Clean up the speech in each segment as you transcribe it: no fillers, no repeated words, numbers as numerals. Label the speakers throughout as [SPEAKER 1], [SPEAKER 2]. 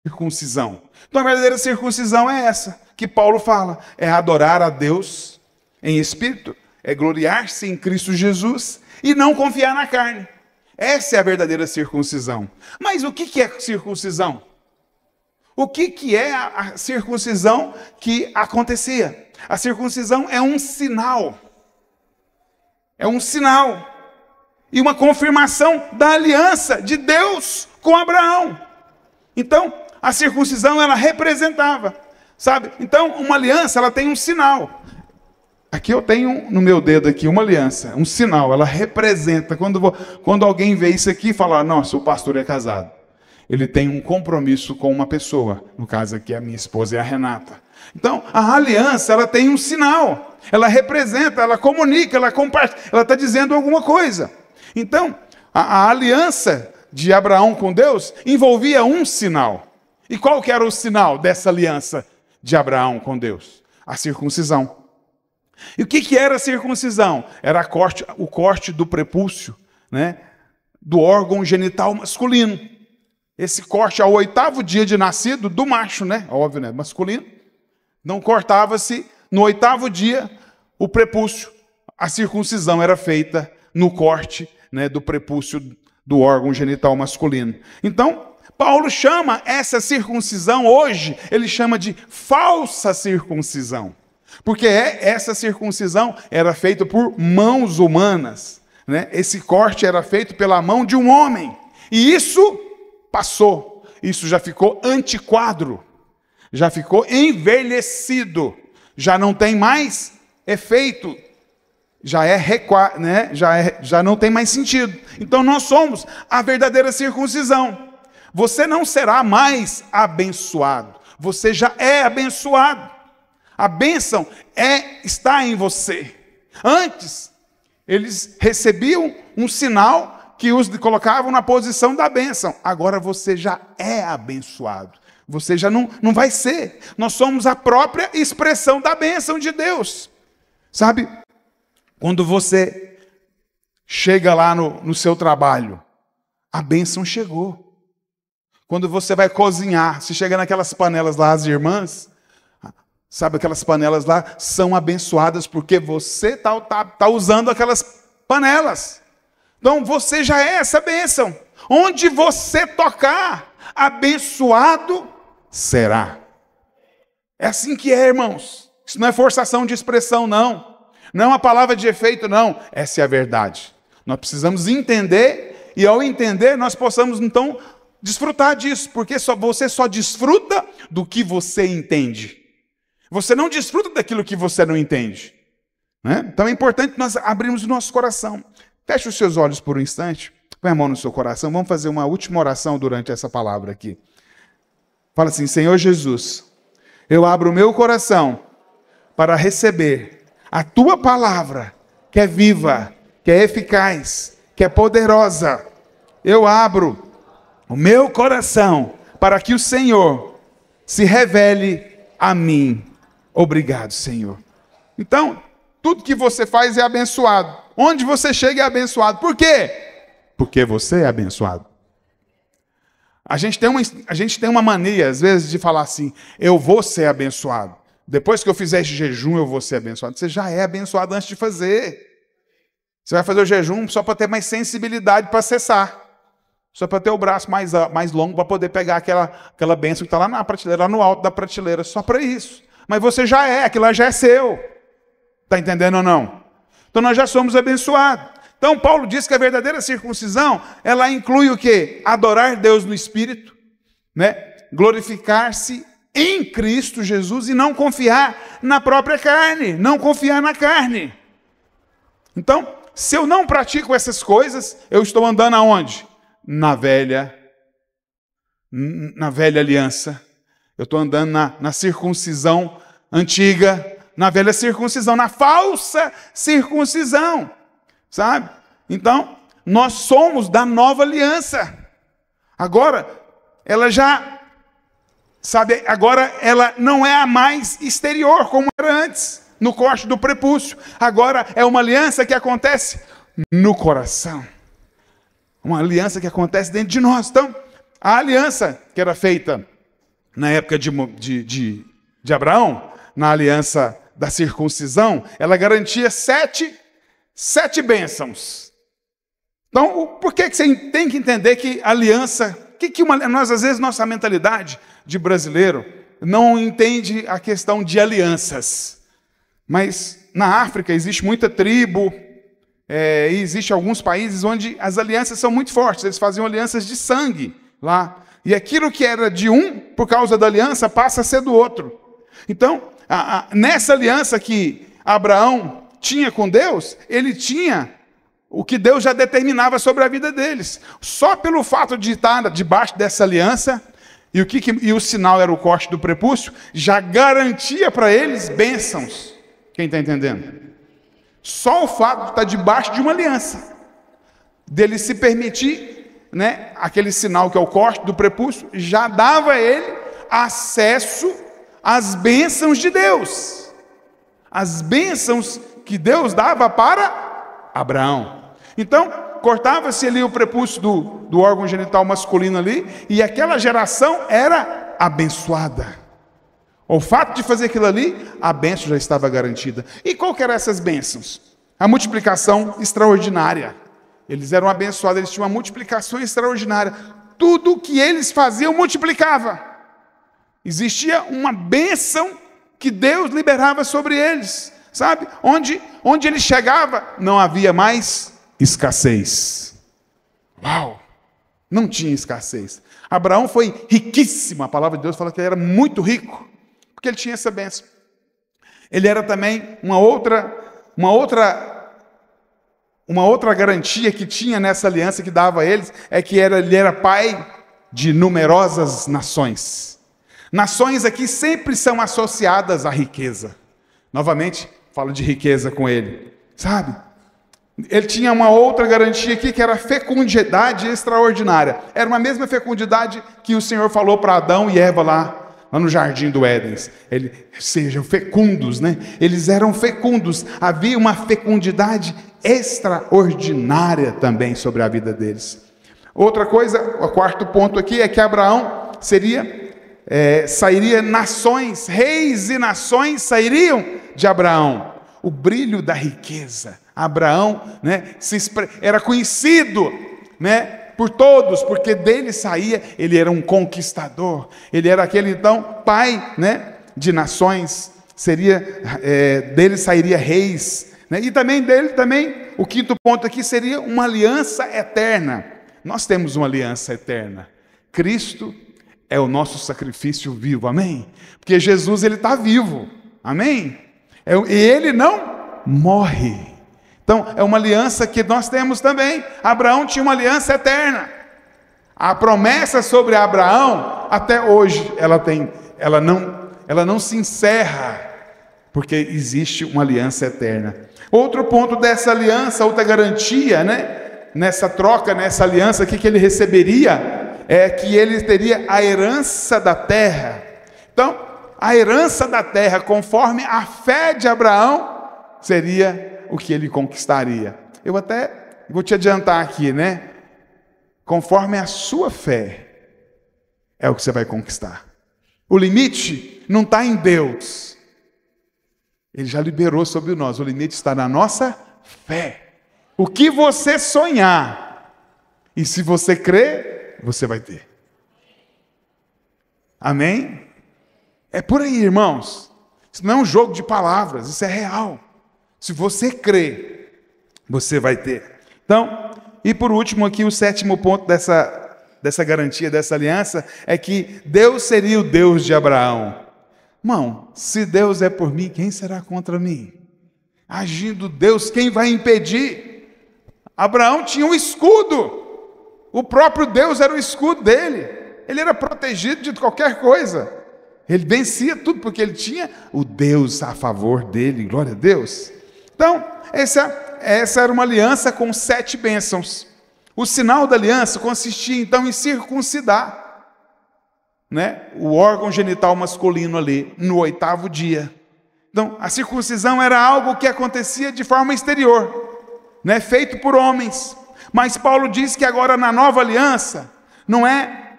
[SPEAKER 1] circuncisão. Então a verdadeira circuncisão é essa, que Paulo fala, é adorar a Deus em espírito, é gloriar-se em Cristo Jesus e não confiar na carne. Essa é a verdadeira circuncisão. Mas o que é circuncisão? O que é a circuncisão que acontecia? A circuncisão é um sinal. É um sinal e uma confirmação da aliança de Deus com Abraão. Então, a circuncisão, ela representava, sabe? Então, uma aliança, ela tem um sinal. Aqui eu tenho no meu dedo aqui uma aliança, um sinal, ela representa. Quando alguém vê isso aqui e fala, nossa, o pastor é casado. Ele tem um compromisso com uma pessoa, no caso aqui a minha esposa é a Renata. Então, a aliança, ela tem um sinal, ela representa, ela comunica, ela compartilha, ela está dizendo alguma coisa. Então, a aliança de Abraão com Deus envolvia um sinal. E qual que era o sinal dessa aliança de Abraão com Deus? A circuncisão. E o que era a circuncisão? Era o corte do prepúcio, né, do órgão genital masculino. Esse corte ao 8º dia de nascido do macho, né? Óbvio, né? Masculino. Não cortava-se no 8º dia o prepúcio. A circuncisão era feita no corte, né, do prepúcio do órgão genital masculino. Então, Paulo chama essa circuncisão hoje, ele chama de falsa circuncisão. Porque essa circuncisão era feita por mãos humanas, né? Esse corte era feito pela mão de um homem. E isso passou. Isso já ficou antiquado. Já ficou envelhecido. Já não tem mais efeito. Já não tem mais sentido. Então nós somos a verdadeira circuncisão. Você não será mais abençoado. Você já é abençoado. A bênção está em você. Antes, eles recebiam um sinal que os colocavam na posição da bênção. Agora você já é abençoado. Você já não vai ser. Nós somos a própria expressão da bênção de Deus. Sabe? Quando você chega lá no seu trabalho, a bênção chegou. Quando você vai cozinhar, se chega naquelas panelas lá, as irmãs, sabe, aquelas panelas lá são abençoadas porque você tá usando aquelas panelas. Então você já é essa bênção. Onde você tocar, abençoado será. É assim que é, irmãos. Isso não é forçação de expressão, não. Não é uma palavra de efeito, não. Essa é a verdade. Nós precisamos entender, e ao entender, nós possamos, então, desfrutar disso, porque você só desfruta do que você entende. Você não desfruta daquilo que você não entende. Né? Então é importante nós abrirmos o nosso coração. Feche os seus olhos por um instante. Põe a mão no seu coração. Vamos fazer uma última oração durante essa palavra aqui. Fala assim, Senhor Jesus, eu abro o meu coração para receber a Tua palavra, que é viva, que é eficaz, que é poderosa. Eu abro o meu coração para que o Senhor se revele a mim. Obrigado, Senhor. Então, tudo que você faz é abençoado. Onde você chega é abençoado. Por quê? Porque você é abençoado. A gente tem uma mania, às vezes, de falar assim, eu vou ser abençoado. Depois que eu fizer esse jejum, eu vou ser abençoado. Você já é abençoado antes de fazer. Você vai fazer o jejum só para ter mais sensibilidade para acessar. Só para ter o braço mais longo para poder pegar aquela bênção que está lá na prateleira, lá no alto da prateleira. Só para isso. Mas você já é, aquilo lá já é seu. Está entendendo ou não? Então nós já somos abençoados. Então Paulo diz que a verdadeira circuncisão, ela inclui o quê? Adorar Deus no Espírito, né? Glorificar-se em Cristo Jesus e não confiar na própria carne, não confiar na carne. Então, se eu não pratico essas coisas, eu estou andando aonde? Na velha aliança. Eu estou andando na circuncisão antiga, na velha circuncisão, na falsa circuncisão, sabe? Então, nós somos da nova aliança. Agora, ela já, sabe, agora ela não é a mais exterior, como era antes, no corte do prepúcio. Agora é uma aliança que acontece no coração. Uma aliança que acontece dentro de nós. Então, a aliança que era feita na época de Abraão, na aliança da circuncisão, ela garantia sete bênçãos. Então, por que você tem que entender que aliança, nós às vezes nossa mentalidade de brasileiro não entende a questão de alianças. Mas na África existe muita tribo, e existe alguns países onde as alianças são muito fortes, eles faziam alianças de sangue lá. E aquilo que era de um, por causa da aliança, passa a ser do outro. Então, nessa aliança que Abraão tinha com Deus, ele tinha o que Deus já determinava sobre a vida deles. Só pelo fato de estar debaixo dessa aliança, e o sinal era o corte do prepúcio, já garantia para eles bênçãos. Quem está entendendo? Só o fato de estar debaixo de uma aliança, dele se permitir, né, aquele sinal que é o corte do prepúcio, já dava a ele acesso às bênçãos de Deus. As bênçãos que Deus dava para Abraão. Então, cortava-se ali o prepúcio do órgão genital masculino ali, e aquela geração era abençoada. O fato de fazer aquilo ali, a bênção já estava garantida. E qual que eram essas bênçãos? A multiplicação extraordinária. Eles eram abençoados, eles tinham uma multiplicação extraordinária. Tudo que eles faziam multiplicava. Existia uma bênção que Deus liberava sobre eles. Sabe? Onde ele chegava, não havia mais escassez. Uau! Não tinha escassez. Abraão foi riquíssimo. A palavra de Deus fala que ele era muito rico, porque ele tinha essa bênção. Ele era também uma outra garantia que tinha nessa aliança que dava a eles, é que ele era pai de numerosas nações. Nações aqui sempre são associadas à riqueza. Novamente, falo de riqueza com ele. Sabe? Ele tinha uma outra garantia aqui, que era a fecundidade extraordinária. Era uma mesma fecundidade que o Senhor falou para Adão e Eva lá no jardim do Éden. Sejam fecundos, né? Eles eram fecundos. Havia uma fecundidade extraordinária também sobre a vida deles. Outra coisa, o quarto ponto aqui, é que Abraão sairia nações, reis e nações sairiam de Abraão. O brilho da riqueza. Abraão, né, era conhecido, né, por todos, porque dele saía, ele era um conquistador. Ele era aquele, então, pai, né, de nações. Dele sairia reis, né, e também dele, o quinto ponto aqui seria uma aliança eterna. Nós temos uma aliança eterna. Cristo é o nosso sacrifício vivo, amém? Porque Jesus, ele está vivo, amém? E ele não morre. Então, é uma aliança que nós temos também. Abraão tinha uma aliança eterna. A promessa sobre Abraão, até hoje, ela não se encerra, porque existe uma aliança eterna. Outro ponto dessa aliança, outra garantia, né? Nessa troca, nessa aliança, que ele receberia, é que ele teria a herança da terra. Então, a herança da terra, conforme a fé de Abraão, seria o que ele conquistaria. Eu até vou te adiantar aqui, né? Conforme a sua fé, é o que você vai conquistar. O limite não está em Deus. Ele já liberou sobre nós. O limite está na nossa fé. O que você sonhar, e se você crer, você vai ter. Amém? É por aí, irmãos. Isso não é um jogo de palavras, isso é real. Se você crê, você vai ter. Então, e por último aqui, o sétimo ponto dessa garantia, dessa aliança, é que Deus seria o Deus de Abraão. Irmão, se Deus é por mim, quem será contra mim? Agindo Deus, quem vai impedir? Abraão tinha um escudo. O próprio Deus era o escudo dele. Ele era protegido de qualquer coisa. Ele vencia tudo, porque ele tinha o Deus a favor dele. Glória a Deus. Então, essa era uma aliança com 7 bênçãos. O sinal da aliança consistia, então, em circuncidar, né, o órgão genital masculino ali, no 8º dia. Então, a circuncisão era algo que acontecia de forma exterior, né, feito por homens. Mas Paulo diz que agora, na nova aliança, não é,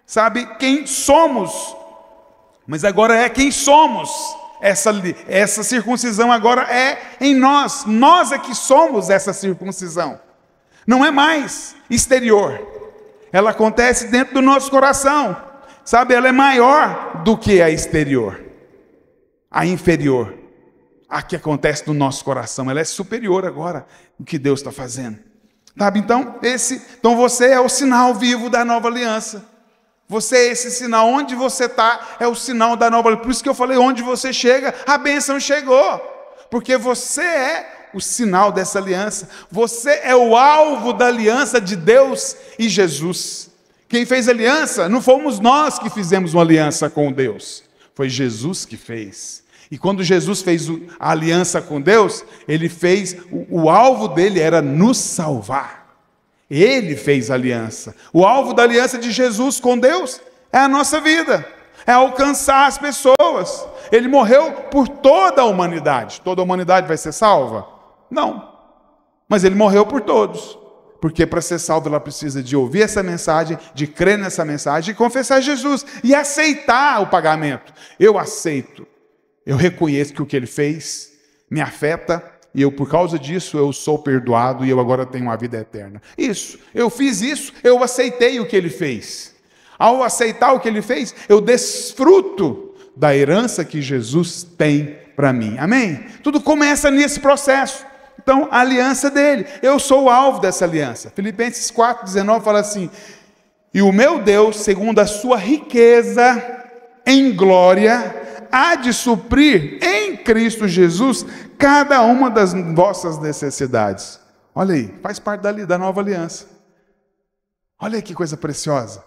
[SPEAKER 1] sabe, quem somos Mas agora é quem somos. Essa circuncisão agora é em nós. Nós é que somos essa circuncisão. Não é mais exterior. Ela acontece dentro do nosso coração. Sabe, ela é maior do que a exterior. A inferior. A que acontece no nosso coração. Ela é superior agora do que Deus está fazendo. Sabe, então você é o sinal vivo da nova aliança. Você é esse sinal. Onde você está é o sinal da nova aliança. Por isso que eu falei, onde você chega, a bênção chegou. Porque você é o sinal dessa aliança. Você é o alvo da aliança de Deus e Jesus. Quem fez aliança, não fomos nós que fizemos uma aliança com Deus. Foi Jesus que fez. E quando Jesus fez a aliança com Deus, ele fez, o alvo dele era nos salvar. Ele fez a aliança. O alvo da aliança de Jesus com Deus é a nossa vida, é alcançar as pessoas. Ele morreu por toda a humanidade. Toda a humanidade vai ser salva? Não. Mas ele morreu por todos. Porque para ser salvo ela precisa de ouvir essa mensagem, de crer nessa mensagem, de confessar Jesus e aceitar o pagamento. Eu aceito. Eu reconheço que o que ele fez me afeta e eu, por causa disso, eu sou perdoado e eu agora tenho uma vida eterna. Isso, eu fiz isso, eu aceitei o que ele fez. Ao aceitar o que ele fez, eu desfruto da herança que Jesus tem para mim. Amém? Tudo começa nesse processo. Então, a aliança dele, eu sou o alvo dessa aliança. Filipenses 4,19 fala assim: e o meu Deus, segundo a sua riqueza em glória, há de suprir em Cristo Jesus cada uma das vossas necessidades. Olha aí, faz parte da nova aliança. Olha aí que coisa preciosa.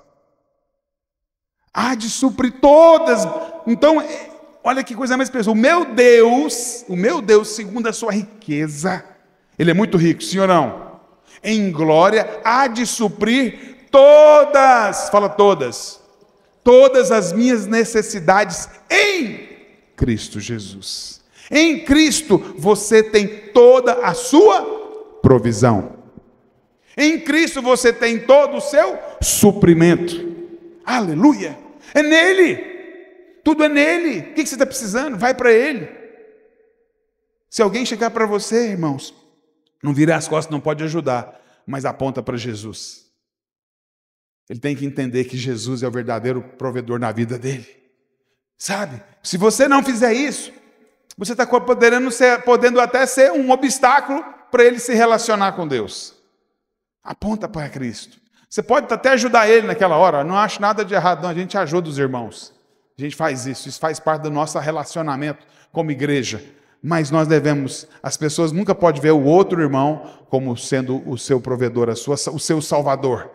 [SPEAKER 1] Há de suprir todas. Então, olha que coisa mais preciosa. O meu Deus, segundo a sua riqueza, ele é muito rico, sim ou não? Em glória, há de suprir todas, fala todas as minhas necessidades em Cristo Jesus. Em Cristo você tem toda a sua provisão. Em Cristo você tem todo o seu suprimento. Aleluia! É nele. Tudo é nele. O que você está precisando? Vai para ele. Se alguém chegar para você, irmãos, não virar as costas, não pode ajudar, mas aponta para Jesus. Ele tem que entender que Jesus é o verdadeiro provedor na vida dele. Sabe? Se você não fizer isso, você está podendo até ser um obstáculo para ele se relacionar com Deus. Aponta para Cristo. Você pode até ajudar ele naquela hora. Não acho nada de errado, não. A gente ajuda os irmãos. A gente faz isso. Isso faz parte do nosso relacionamento como igreja. Mas nós devemos... As pessoas nunca podem ver o outro irmão como sendo o seu provedor, o seu salvador.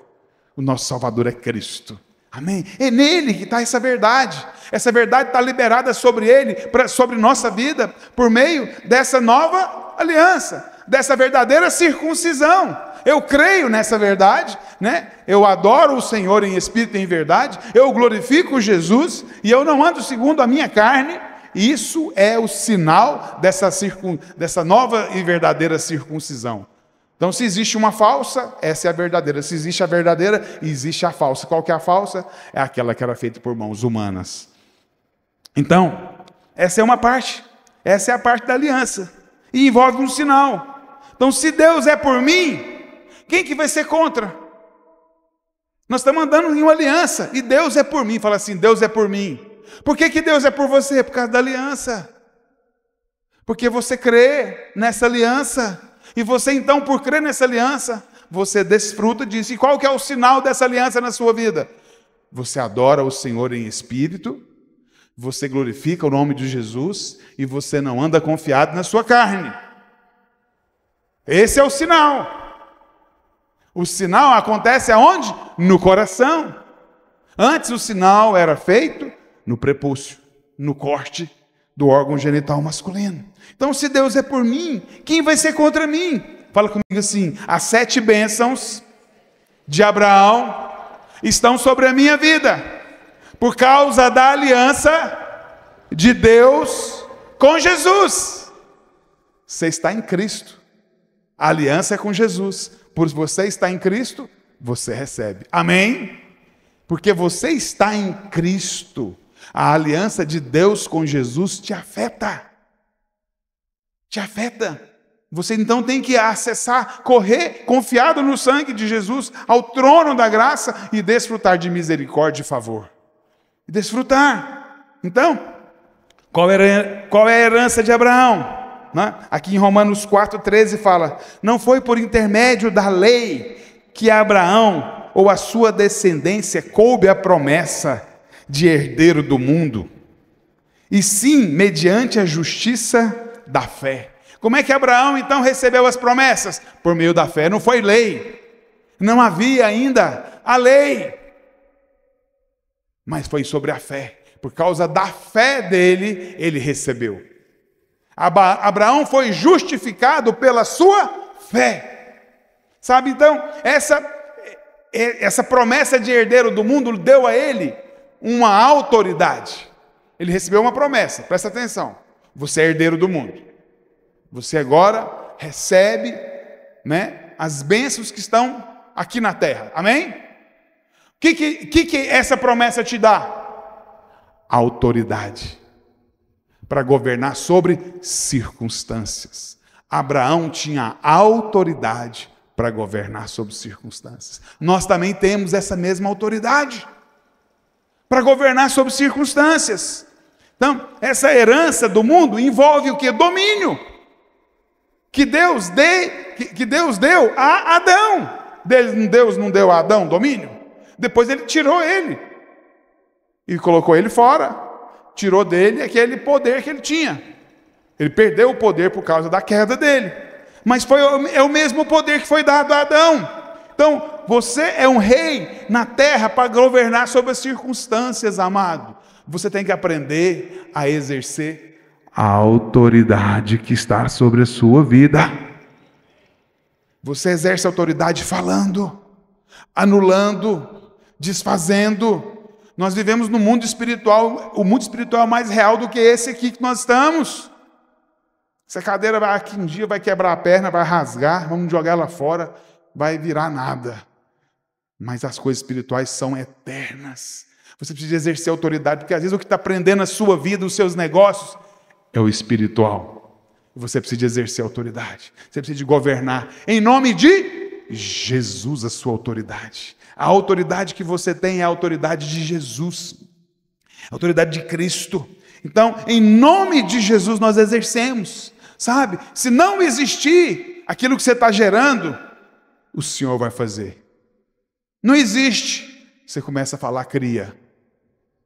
[SPEAKER 1] O nosso salvador é Cristo. Amém? É nele que está essa verdade. Essa verdade está liberada sobre ele, sobre nossa vida, por meio dessa nova aliança, dessa verdadeira circuncisão. Eu creio nessa verdade, né? Eu adoro o Senhor em espírito e em verdade, eu glorifico Jesus e eu não ando segundo a minha carne. Isso é o sinal dessa nova e verdadeira circuncisão. Então, se existe uma falsa, essa é a verdadeira. Se existe a verdadeira, existe a falsa. Qual que é a falsa? É aquela que era feita por mãos humanas. Então, essa é uma parte. Essa é a parte da aliança. E envolve um sinal. Então, se Deus é por mim, quem que vai ser contra? Nós estamos andando em uma aliança. E Deus é por mim. Fala assim, Deus é por mim. Por que Deus é por você? Por causa da aliança. Porque você crê nessa aliança. E você então, por crer nessa aliança, você desfruta disso. E qual que é o sinal dessa aliança na sua vida? Você adora o Senhor em espírito, você glorifica o nome de Jesus e você não anda confiado na sua carne. Esse é o sinal. O sinal acontece aonde? No coração. Antes o sinal era feito no prepúcio, no corte do órgão genital masculino. Então, se Deus é por mim, quem vai ser contra mim? Fala comigo assim: as 7 bênçãos de Abraão estão sobre a minha vida, por causa da aliança de Deus com Jesus. Você está em Cristo. A aliança é com Jesus. Por você estar em Cristo, você recebe. Amém? Porque você está em Cristo. A aliança de Deus com Jesus te afeta. Te afeta. Você então tem que acessar, correr, confiado no sangue de Jesus, ao trono da graça e desfrutar de misericórdia e favor. Desfrutar. Então, qual é a herança de Abraão? Aqui em Romanos 4,13 fala: não foi por intermédio da lei que Abraão ou a sua descendência coube a promessa de herdeiro do mundo, e sim mediante a justiça da fé. Como é que Abraão então recebeu as promessas? Por meio da fé. Não foi lei, não havia ainda a lei, mas foi sobre a fé. Por causa da fé dele, ele recebeu. Abraão foi justificado pela sua fé. Sabe, então, essa promessa de herdeiro do mundo deu a ele uma autoridade. Ele recebeu uma promessa, presta atenção. Você é herdeiro do mundo. Você agora recebe, as bênçãos que estão aqui na terra. Amém? O que essa promessa te dá? Autoridade para governar sobre circunstâncias. Abraão tinha autoridade para governar sobre circunstâncias. Nós também temos essa mesma autoridade para governar sobre circunstâncias. Então, essa herança do mundo envolve o quê? Domínio. Que Deus deu a Adão. Deus não deu a Adão domínio? Depois ele tirou ele e colocou ele fora. Tirou dele aquele poder que ele tinha. Ele perdeu o poder por causa da queda dele. Mas é o mesmo poder que foi dado a Adão. Então, você é um rei na terra para governar sobre as circunstâncias, amado. Você tem que aprender a exercer a autoridade que está sobre a sua vida. Você exerce a autoridade falando, anulando, desfazendo. Nós vivemos no mundo espiritual, o mundo espiritual é mais real do que esse aqui que nós estamos. Essa cadeira aqui um dia vai quebrar a perna, vai rasgar, vamos jogar ela fora, vai virar nada. Mas as coisas espirituais são eternas. Você precisa exercer autoridade, porque às vezes o que está prendendo a sua vida, os seus negócios, é o espiritual. Você precisa exercer autoridade. Você precisa de governar em nome de Jesus, a sua autoridade. A autoridade que você tem é a autoridade de Jesus, a autoridade de Cristo. Então, em nome de Jesus nós exercemos, sabe? Se não existir aquilo que você está gerando, o Senhor vai fazer. Não existe, você começa a falar, cria,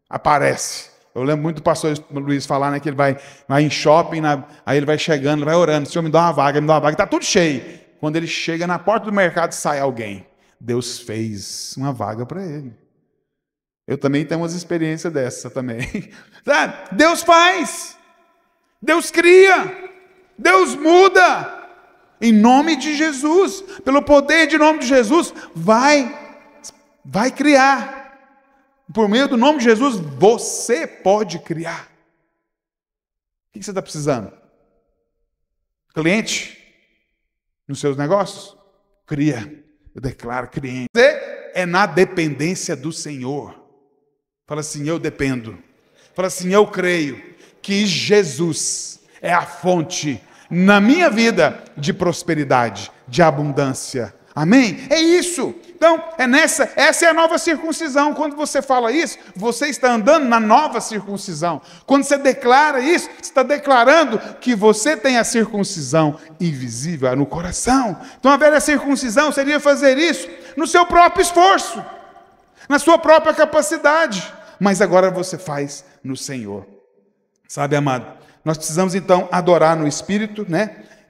[SPEAKER 1] aparece. Eu lembro muito do pastor Luiz falar, que ele vai em shopping, aí ele vai chegando, vai orando, Senhor, me dá uma vaga, está tudo cheio. Quando ele chega na porta do mercado, sai alguém. Deus fez uma vaga para ele. Eu também tenho umas experiências dessa também. Deus faz. Deus cria. Deus muda. Em nome de Jesus. Pelo poder de nome de Jesus, vai criar. Por meio do nome de Jesus, você pode criar. O que você está precisando? Cliente? Nos seus negócios? Cria. Eu declaro cliente. Você é na dependência do Senhor. Fala assim, eu dependo. Fala assim, eu creio que Jesus é a fonte na minha vida de prosperidade, de abundância. Amém? É isso. Então, essa é a nova circuncisão. Quando você fala isso, você está andando na nova circuncisão. Quando você declara isso, você está declarando que você tem a circuncisão invisível no coração. Então, a velha circuncisão seria fazer isso no seu próprio esforço, na sua própria capacidade. Mas agora você faz no Senhor. Sabe, amado? Nós precisamos, então, adorar no Espírito,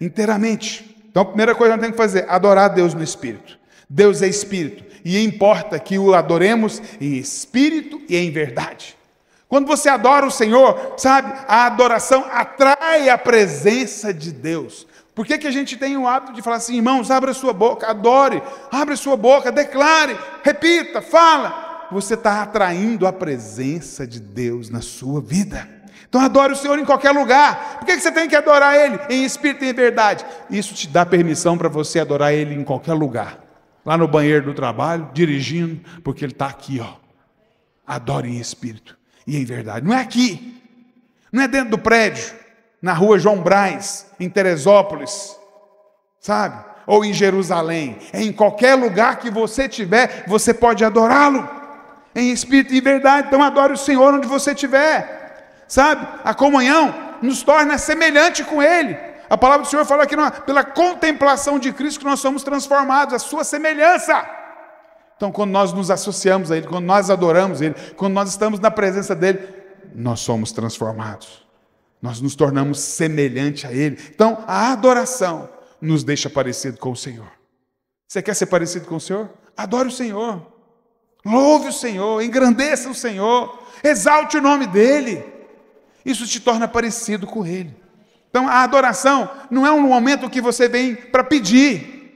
[SPEAKER 1] inteiramente. Então, a primeira coisa que nós temos que fazer, adorar a Deus no Espírito. Deus é Espírito, e importa que o adoremos em Espírito e em verdade. Quando você adora o Senhor, sabe, a adoração atrai a presença de Deus. Por que a gente tem o hábito de falar assim, irmãos, abra sua boca, adore, abre a sua boca, declare, repita, fala. Você está atraindo a presença de Deus na sua vida. Então adore o Senhor em qualquer lugar. Por que você tem que adorar Ele em Espírito e em verdade? Isso te dá permissão para você adorar Ele em qualquer lugar. Lá no banheiro do trabalho, dirigindo, porque Ele está aqui, Adore em Espírito. e em verdade. Não é aqui, não é dentro do prédio, na rua João Braz, em Teresópolis, sabe? Ou em Jerusalém. É em qualquer lugar que você estiver, você pode adorá-lo, em espírito e em verdade. Então adore o Senhor onde você estiver, sabe? A comunhão nos torna semelhante com Ele. A palavra do Senhor fala que pela contemplação de Cristo que nós somos transformados, a sua semelhança. Então quando nós nos associamos a Ele, quando nós adoramos Ele, quando nós estamos na presença dEle, nós somos transformados. Nós nos tornamos semelhante a Ele. Então a adoração nos deixa parecido com o Senhor. Você quer ser parecido com o Senhor? Adore o Senhor. Louve o Senhor, engrandeça o Senhor, exalte o nome dEle. Isso te torna parecido com Ele. Então a adoração não é um momento que você vem para pedir.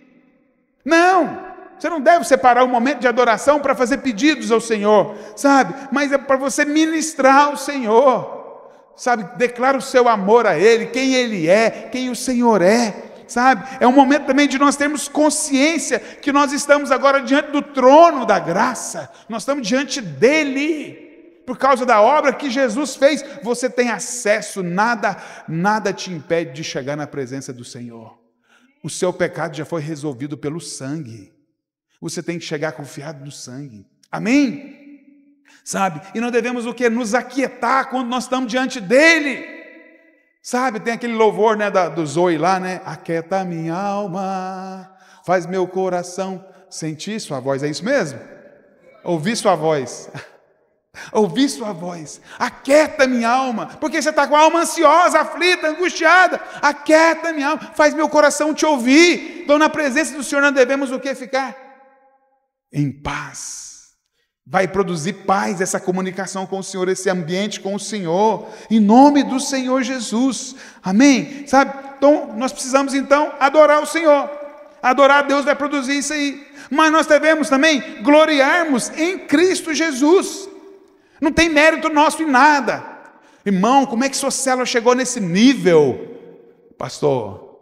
[SPEAKER 1] Não, você não deve separar um momento de adoração para fazer pedidos ao Senhor, sabe? Mas é para você ministrar ao Senhor, sabe? Declara o seu amor a Ele, quem Ele é, quem o Senhor é, sabe? É um momento também de nós termos consciência que nós estamos agora diante do trono da graça, nós estamos diante dEle. Por causa da obra que Jesus fez, você tem acesso, nada te impede de chegar na presença do Senhor. O seu pecado já foi resolvido pelo sangue. Você tem que chegar confiado no sangue. Amém? Sabe? E nós devemos o quê? Nos aquietar quando nós estamos diante dEle. Sabe? Tem aquele louvor, né, do Zoe lá, né? Aquieta minha alma, faz meu coração sentir sua voz. É isso mesmo? Ouvir sua voz. Ouvir sua voz, aquieta minha alma, porque você está com a alma ansiosa, aflita, angustiada, aquieta minha alma, faz meu coração te ouvir. Então na presença do Senhor nós devemos o que? Ficar em paz. Vai produzir paz essa comunicação com o Senhor, esse ambiente com o Senhor, em nome do Senhor Jesus, amém? Sabe? Então nós precisamos então adorar o Senhor. Adorar a Deus vai produzir isso aí, mas nós devemos também gloriarmos em Cristo Jesus. Não tem mérito nosso em nada. Irmão, como é que sua célula chegou nesse nível? Pastor,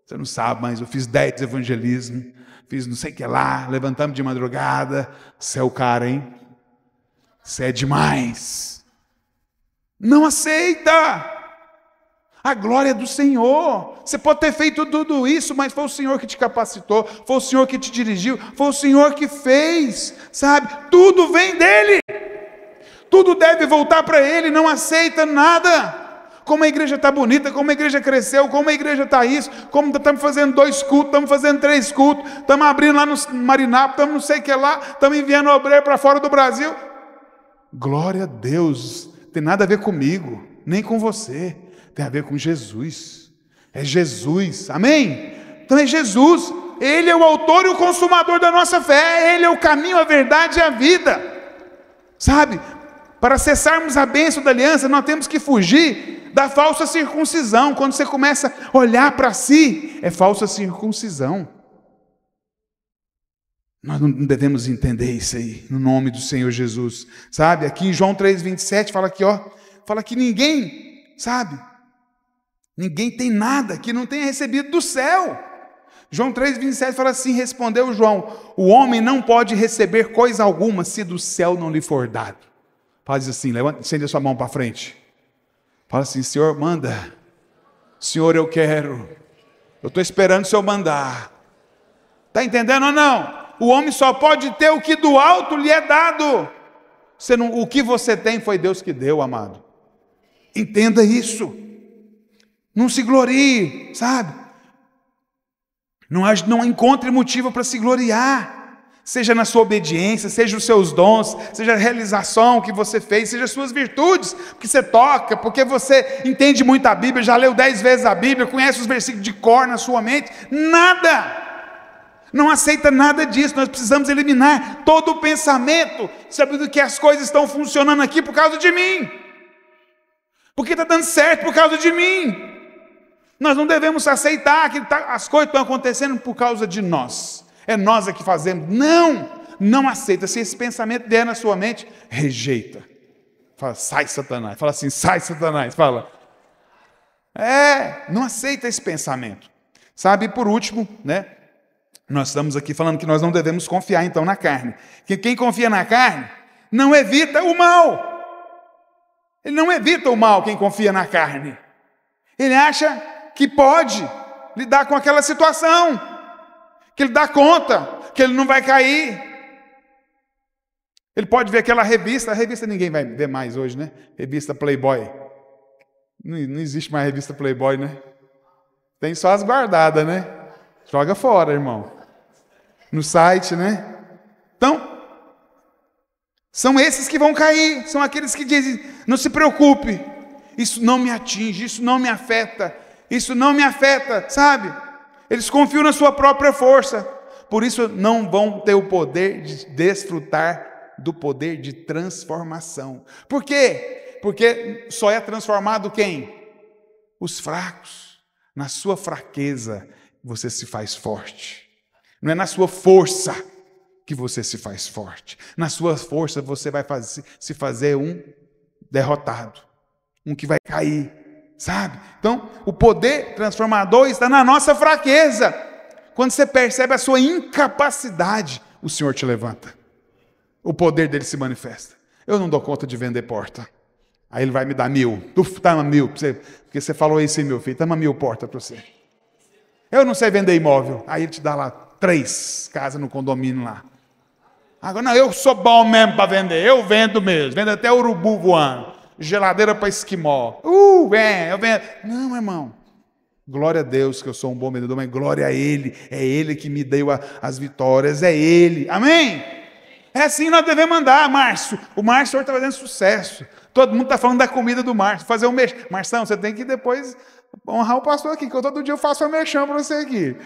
[SPEAKER 1] você não sabe, mas eu fiz 10 de evangelismo, fiz não sei o que lá, levantamos de madrugada. Você é o cara, hein? Você é demais. Não aceita. A glória é do Senhor. Você pode ter feito tudo isso, mas foi o Senhor que te capacitou, foi o Senhor que te dirigiu, foi o Senhor que fez, sabe? Tudo vem dEle. Tudo deve voltar para Ele, não aceita nada. Como a igreja está bonita, como a igreja cresceu, como a igreja está isso, como estamos fazendo 2 cultos, estamos fazendo 3 cultos, estamos abrindo lá no Marinápolis, estamos não sei o que lá, estamos enviando obreiro para fora do Brasil. Glória a Deus, tem nada a ver comigo, nem com você, tem a ver com Jesus. É Jesus, amém? Então é Jesus, Ele é o autor e o consumador da nossa fé, Ele é o caminho, a verdade e a vida, sabe? Para acessarmos a bênção da aliança, nós temos que fugir da falsa circuncisão. Quando você começa a olhar para si, é falsa circuncisão. Nós não devemos entender isso aí, no nome do Senhor Jesus. Sabe, aqui em João 3,27, fala aqui, ó, fala que ninguém, sabe, ninguém tem nada que não tenha recebido do céu. João 3,27 fala assim, respondeu João, o homem não pode receber coisa alguma se do céu não lhe for dado. Faz assim, levanta, estende a sua mão para frente. Fala assim, Senhor, manda. Senhor, eu quero. Eu estou esperando o Senhor mandar. Está entendendo ou não? O homem só pode ter o que do alto lhe é dado. O que você tem foi Deus que deu, amado. Entenda isso. Não se glorie, sabe? Não encontre motivo para se gloriar. Seja na sua obediência, seja os seus dons, seja a realização que você fez, seja as suas virtudes, porque você toca, porque você entende muito a Bíblia, já leu 10 vezes a Bíblia, conhece os versículos de cor na sua mente. Nada! Não aceita nada disso. Nós precisamos eliminar todo o pensamento, sabendo que as coisas estão funcionando aqui por causa de mim, porque está dando certo por causa de mim. Nós não devemos aceitar que as coisas estão acontecendo por causa de nós. É nós que fazemos. Não aceita. Se esse pensamento vier na sua mente, rejeita. Fala, sai Satanás. Fala assim, sai Satanás. Fala. Não aceita esse pensamento. Sabe, e por último, né? Nós estamos aqui falando que nós não devemos confiar então na carne. Que quem confia na carne não evita o mal. Ele não evita o mal quem confia na carne. Ele acha que pode lidar com aquela situação, que ele dá conta, que ele não vai cair. Ele pode ver aquela revista, a revista ninguém vai ver mais hoje, né? Revista Playboy. Não existe mais revista Playboy, né? Tem só as guardadas, né? Joga fora, irmão. No site, né? Então, são esses que vão cair, são aqueles que dizem, não se preocupe, isso não me atinge, isso não me afeta, isso não me afeta, sabe? Eles confiam na sua própria força, por isso não vão ter o poder de desfrutar do poder de transformação. Por quê? Porque só é transformado quem? Os fracos. Na sua fraqueza você se faz forte. Não é na sua força que você se faz forte. Na sua força você vai se fazer um derrotado, um que vai cair, sabe? Então, o poder transformador está na nossa fraqueza. Quando você percebe a sua incapacidade, o Senhor te levanta. O poder dele se manifesta. Eu não dou conta de vender porta. Aí ele vai me dar 1.000. Toma 1.000, porque você falou isso aí, meu filho. Toma 1.000 porta para você. Eu não sei vender imóvel. Aí ele te dá lá 3 casas no condomínio lá. Agora, não, eu sou bom mesmo para vender. Eu vendo mesmo. Vendo até urubu voando. Geladeira para esquimó. Eu vendo. Não, irmão. Glória a Deus que eu sou um bom vendedor, mas glória a Ele. É Ele que me deu as vitórias. É Ele. Amém? É assim que nós devemos andar, Márcio. O Márcio está fazendo sucesso. Todo mundo está falando da comida do Márcio. Fazer um merchan. Marção, você tem que depois honrar o pastor aqui, que eu todo dia eu faço uma merchan para você aqui.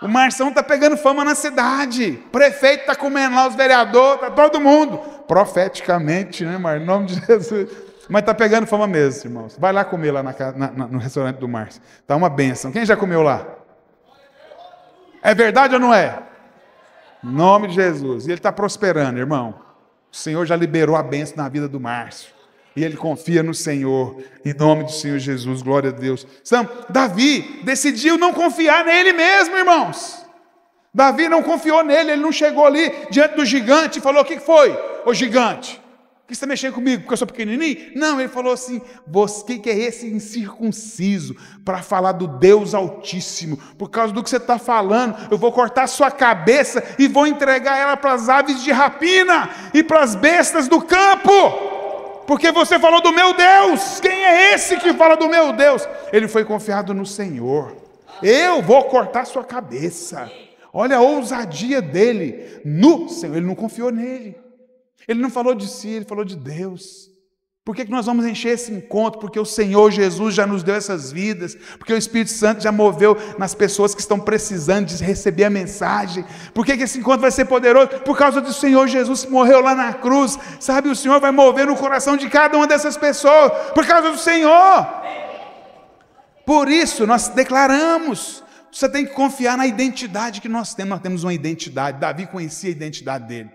[SPEAKER 1] O Marção está pegando fama na cidade. O prefeito está comendo lá, os vereadores, está todo mundo. Profeticamente, né, Márcio? Em nome de Jesus. Mas está pegando fama mesmo, irmãos. Vai lá comer lá no restaurante do Márcio. Está uma bênção. Quem já comeu lá? É verdade ou não é? Em nome de Jesus. E ele está prosperando, irmão. O Senhor já liberou a bênção na vida do Márcio. E ele confia no Senhor. Em nome do Senhor Jesus. Glória a Deus. Então, Davi decidiu não confiar nele mesmo, irmãos. Davi não confiou nele. Ele não chegou ali diante do gigante e falou, o que foi? Ô gigante, por que você está mexendo comigo? Porque eu sou pequenininho? Não, ele falou assim, você que é esse incircunciso para falar do Deus Altíssimo? Por causa do que você está falando, eu vou cortar sua cabeça e vou entregar ela para as aves de rapina e para as bestas do campo. Porque você falou do meu Deus. Quem é esse que fala do meu Deus? Ele foi confiado no Senhor. Eu vou cortar sua cabeça. Olha a ousadia dele no Senhor. Ele não confiou nele. Ele não falou de si, ele falou de Deus. Por que nós vamos encher esse encontro? Porque o Senhor Jesus já nos deu essas vidas. Porque o Espírito Santo já moveu nas pessoas que estão precisando de receber a mensagem. Por que esse encontro vai ser poderoso? Por causa do Senhor Jesus que morreu lá na cruz. Sabe, o Senhor vai mover no coração de cada uma dessas pessoas. Por causa do Senhor. Por isso nós declaramos. Você tem que confiar na identidade que nós temos. Nós temos uma identidade. Davi conhecia a identidade dele.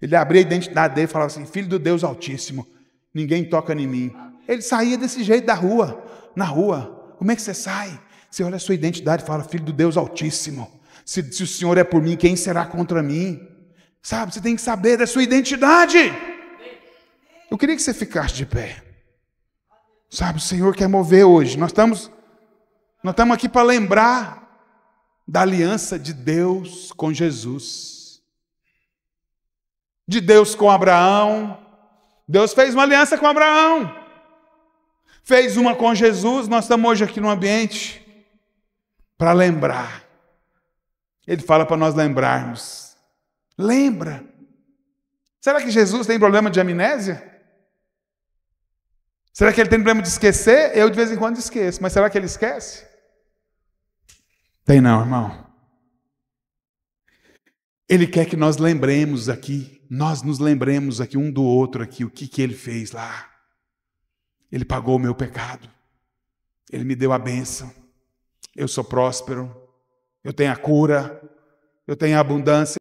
[SPEAKER 1] Ele abria a identidade dele e falava assim, filho do Deus Altíssimo. Ninguém toca em mim. Ele saía desse jeito na rua. Como é que você sai? Você olha a sua identidade e fala, filho do Deus Altíssimo. Se o Senhor é por mim, quem será contra mim? Sabe, você tem que saber da sua identidade. Eu queria que você ficasse de pé. Sabe, o Senhor quer mover hoje. Nós estamos aqui para lembrar da aliança de Deus com Jesus. De Deus com Abraão. Deus fez uma aliança com Abraão. Fez uma com Jesus. Nós estamos hoje aqui no ambiente para lembrar. Ele fala para nós lembrarmos. Lembra. Será que Jesus tem problema de amnésia? Será que ele tem problema de esquecer? Eu de vez em quando esqueço. Mas será que ele esquece? Tem não, irmão. Ele quer que nós lembremos aqui, nós nos lembremos aqui um do outro aqui, o que ele fez lá. Ele pagou o meu pecado. Ele me deu a bênção. Eu sou próspero. Eu tenho a cura. Eu tenho a abundância.